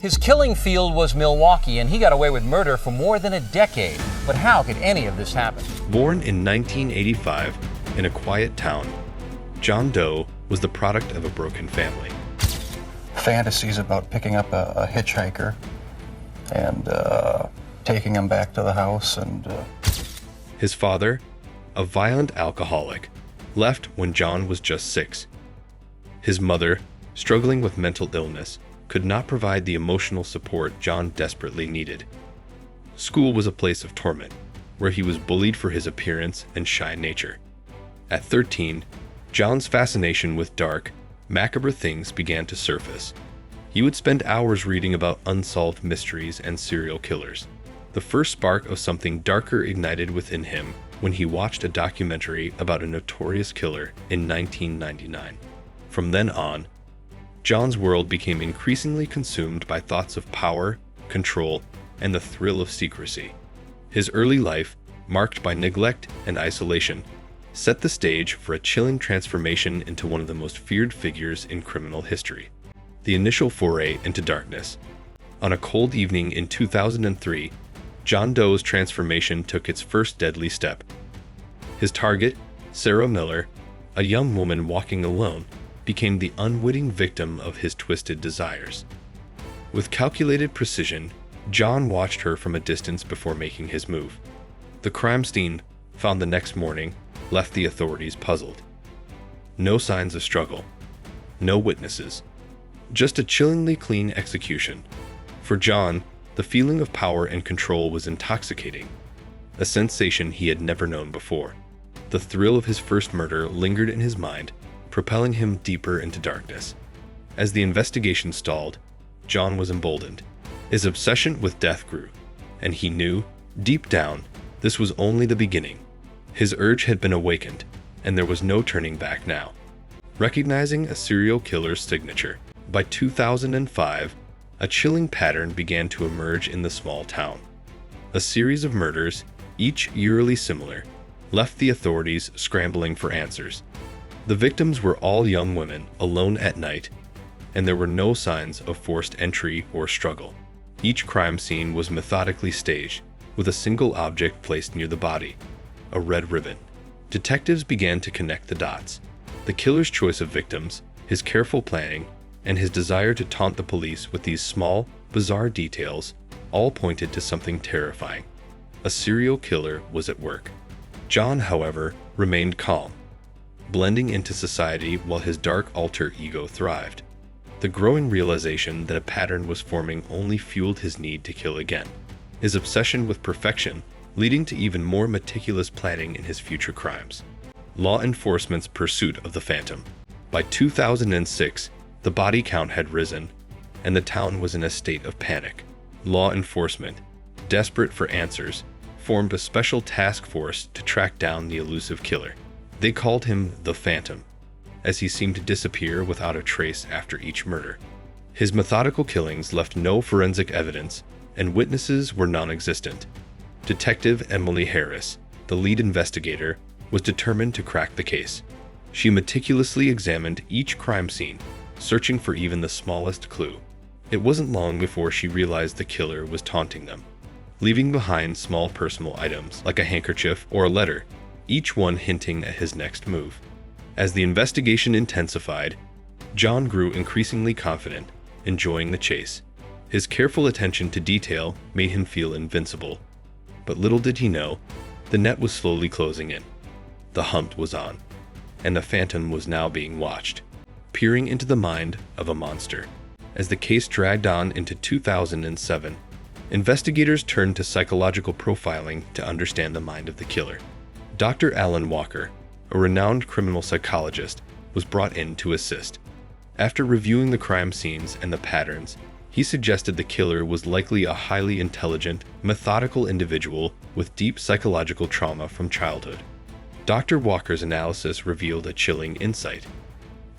His killing field was Milwaukee, and he got away with murder for more than a decade. But how could any of this happen? Born in 1985 in a quiet town, John Doe was the product of a broken family. Fantasies about picking up a hitchhiker and taking him back to the house. His father, a violent alcoholic, left when John was just 6. His mother, struggling with mental illness, could not provide the emotional support John desperately needed. School was a place of torment, where he was bullied for his appearance and shy nature. At 13, John's fascination with dark, macabre things began to surface. He would spend hours reading about unsolved mysteries and serial killers. The first spark of something darker ignited within him when he watched a documentary about a notorious killer in 1999. From then on, John's world became increasingly consumed by thoughts of power, control, and the thrill of secrecy. His early life, marked by neglect and isolation, set the stage for a chilling transformation into one of the most feared figures in criminal history. The initial foray into darkness. On a cold evening in 2003, John Doe's transformation took its first deadly step. His target, Sarah Miller, a young woman walking alone, became the unwitting victim of his twisted desires. With calculated precision, John watched her from a distance before making his move. The crime scene, found the next morning, left the authorities puzzled. No signs of struggle. No witnesses. Just a chillingly clean execution. For John, the feeling of power and control was intoxicating, a sensation he had never known before. The thrill of his first murder lingered in his mind, propelling him deeper into darkness. As the investigation stalled, John was emboldened. His obsession with death grew, and he knew, deep down, this was only the beginning. His urge had been awakened, and there was no turning back now. Recognizing a serial killer's signature, by 2005, a chilling pattern began to emerge in the small town. A series of murders, each eerily similar, left the authorities scrambling for answers. The victims were all young women, alone at night, and there were no signs of forced entry or struggle. Each crime scene was methodically staged, with a single object placed near the body, a red ribbon. Detectives began to connect the dots. The killer's choice of victims, his careful planning, and his desire to taunt the police with these small, bizarre details all pointed to something terrifying. A serial killer was at work. John, however, remained calm, blending into society while his dark alter ego thrived. The growing realization that a pattern was forming only fueled his need to kill again, his obsession with perfection leading to even more meticulous planning in his future crimes. Law enforcement's pursuit of the Phantom. By 2006, the body count had risen, and the town was in a state of panic. Law enforcement, desperate for answers, formed a special task force to track down the elusive killer. They called him the Phantom, as he seemed to disappear without a trace after each murder. His methodical killings left no forensic evidence, and witnesses were non-existent. Detective Emily Harris, the lead investigator, was determined to crack the case. She meticulously examined each crime scene, searching for even the smallest clue. It wasn't long before she realized the killer was taunting them, leaving behind small personal items like a handkerchief or a letter, each one hinting at his next move. As the investigation intensified, John grew increasingly confident, enjoying the chase. His careful attention to detail made him feel invincible. But little did he know, the net was slowly closing in. The hunt was on, and the Phantom was now being watched, peering into the mind of a monster. As the case dragged on into 2007, investigators turned to psychological profiling to understand the mind of the killer. Dr. Alan Walker, a renowned criminal psychologist, was brought in to assist. After reviewing the crime scenes and the patterns, he suggested the killer was likely a highly intelligent, methodical individual with deep psychological trauma from childhood. Dr. Walker's analysis revealed a chilling insight.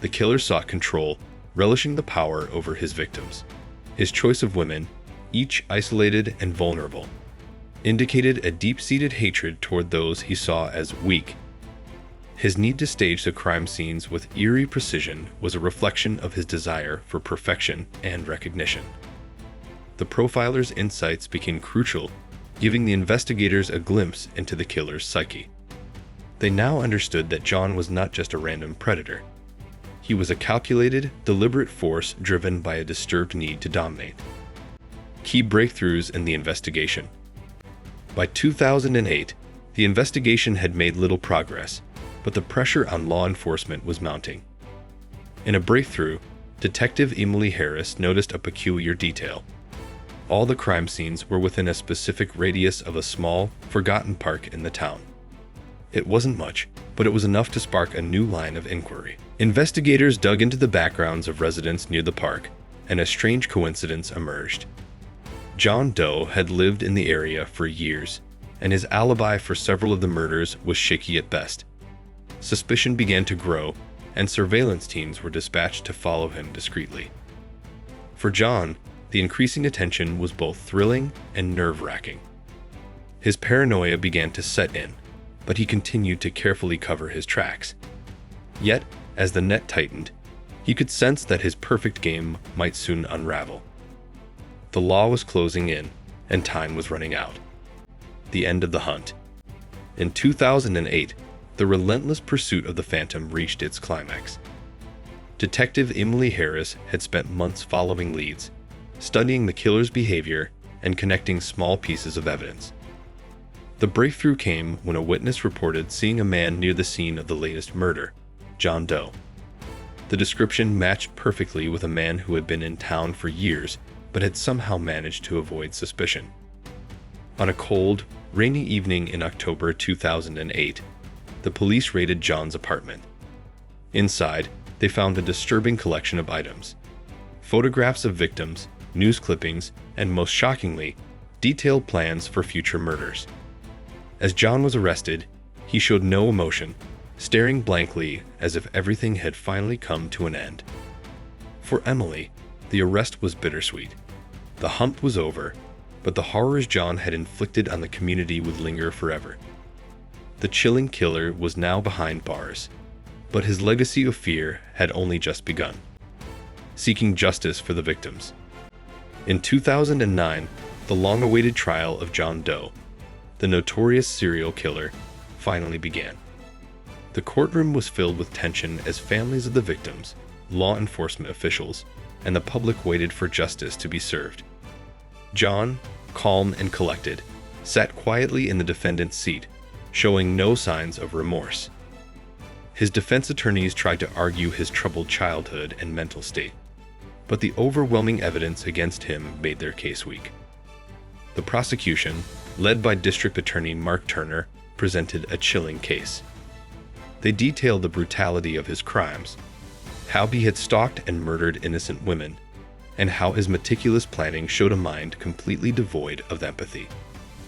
The killer sought control, relishing the power over his victims. His choice of women, each isolated and vulnerable, indicated a deep-seated hatred toward those he saw as weak. His need to stage the crime scenes with eerie precision was a reflection of his desire for perfection and recognition. the profiler's insights became crucial, giving the investigators a glimpse into the killer's psyche. They now understood that John was not just a random predator. He was a calculated, deliberate force driven by a disturbed need to dominate. Key breakthroughs in the investigation. By 2008, the investigation had made little progress, but the pressure on law enforcement was mounting. In a breakthrough, Detective Emily Harris noticed a peculiar detail. All the crime scenes were within a specific radius of a small, forgotten park in the town. It wasn't much, but it was enough to spark a new line of inquiry. Investigators dug into the backgrounds of residents near the park, and a strange coincidence emerged. John Doe had lived in the area for years, and his alibi for several of the murders was shaky at best. Suspicion began to grow, and surveillance teams were dispatched to follow him discreetly. For John, the increasing attention was both thrilling and nerve-wracking. His paranoia began to set in, but he continued to carefully cover his tracks. Yet, as the net tightened, he could sense that his perfect game might soon unravel. The law was closing in, and time was running out. The end of the hunt. In 2008, the relentless pursuit of the Phantom reached its climax. Detective Emily Harris had spent months following leads, studying the killer's behavior and connecting small pieces of evidence. The breakthrough came when a witness reported seeing a man near the scene of the latest murder, John Doe. The description matched perfectly with a man who had been in town for years but had somehow managed to avoid suspicion. On a cold, rainy evening in October 2008, the police raided John's apartment. Inside, they found a disturbing collection of items: photographs of victims, news clippings, and most shockingly, detailed plans for future murders. As John was arrested, he showed no emotion, staring blankly as if everything had finally come to an end. For Emily, the arrest was bittersweet. The hunt was over, but the horrors John had inflicted on the community would linger forever. The chilling killer was now behind bars, but his legacy of fear had only just begun, seeking justice for the victims. In 2009, the long-awaited trial of John Doe, the notorious serial killer, finally began. The courtroom was filled with tension as families of the victims, law enforcement officials, and the public waited for justice to be served. John, calm and collected, sat quietly in the defendant's seat, showing no signs of remorse. His defense attorneys tried to argue his troubled childhood and mental state, but the overwhelming evidence against him made their case weak. The prosecution, led by District Attorney Mark Turner, presented a chilling case. They detailed the brutality of his crimes, how he had stalked and murdered innocent women, and how his meticulous planning showed a mind completely devoid of empathy.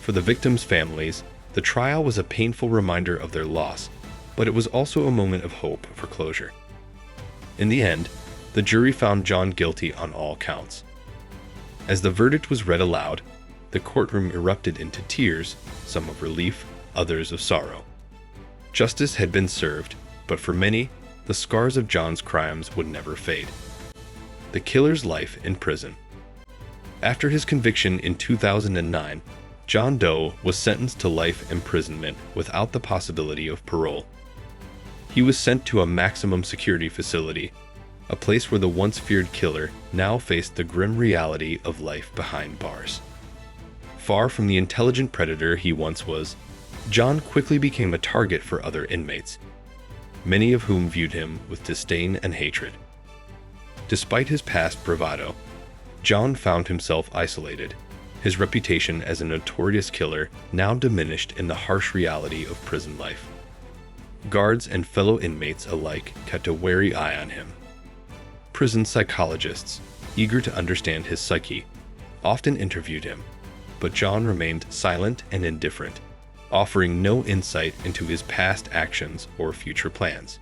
For the victims' families, the trial was a painful reminder of their loss, but it was also a moment of hope for closure. In the end, the jury found John guilty on all counts. As the verdict was read aloud, the courtroom erupted into tears, some of relief, others of sorrow. Justice had been served, but for many, the scars of John's crimes would never fade. The killer's life in prison. After his conviction in 2009, John Doe was sentenced to life imprisonment without the possibility of parole. He was sent to a maximum security facility, a place where the once feared killer now faced the grim reality of life behind bars. Far from the intelligent predator he once was, John quickly became a target for other inmates, many of whom viewed him with disdain and hatred. Despite his past bravado, John found himself isolated, his reputation as a notorious killer now diminished in the harsh reality of prison life. Guards and fellow inmates alike kept a wary eye on him. Prison psychologists, eager to understand his psyche, often interviewed him, but John remained silent and indifferent, offering no insight into his past actions or future plans.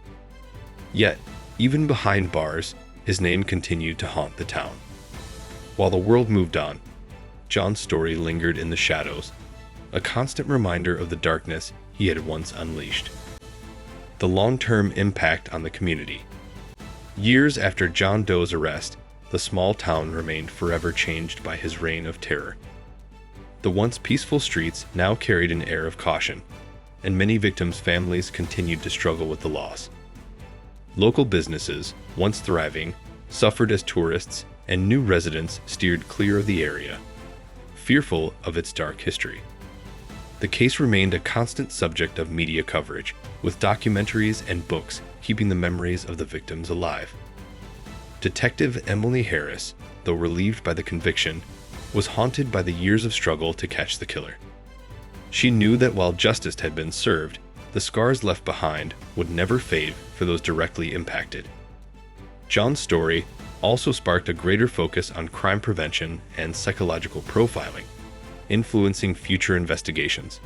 Yet, even behind bars, his name continued to haunt the town. While the world moved on, John's story lingered in the shadows, a constant reminder of the darkness he had once unleashed. The long-term impact on the community. Years after John Doe's arrest, the the small town remained forever changed by his reign of terror. The once peaceful streets now carried an air of caution, and many victims' families continued to struggle with the loss. Local businesses, once thriving, suffered as tourists and new residents steered clear of the area, fearful of its dark history. The case remained a constant subject of media coverage, with documentaries and books keeping the memories of the victims alive. Detective Emily Harris, though relieved by the conviction, was haunted by the years of struggle to catch the killer. She knew that while justice had been served, the scars left behind would never fade for those directly impacted. John's story also sparked a greater focus on crime prevention and psychological profiling, influencing future investigations.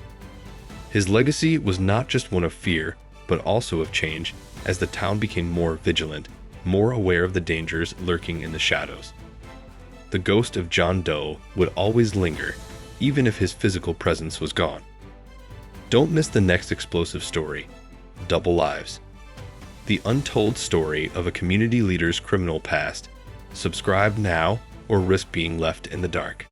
His legacy was not just one of fear, but also of change, as the town became more vigilant, more aware of the dangers lurking in the shadows. The ghost of John Doe would always linger, even if his physical presence was gone. Don't miss the next explosive story, Double Lives, the untold story of a community leader's criminal past. Subscribe now or risk being left in the dark.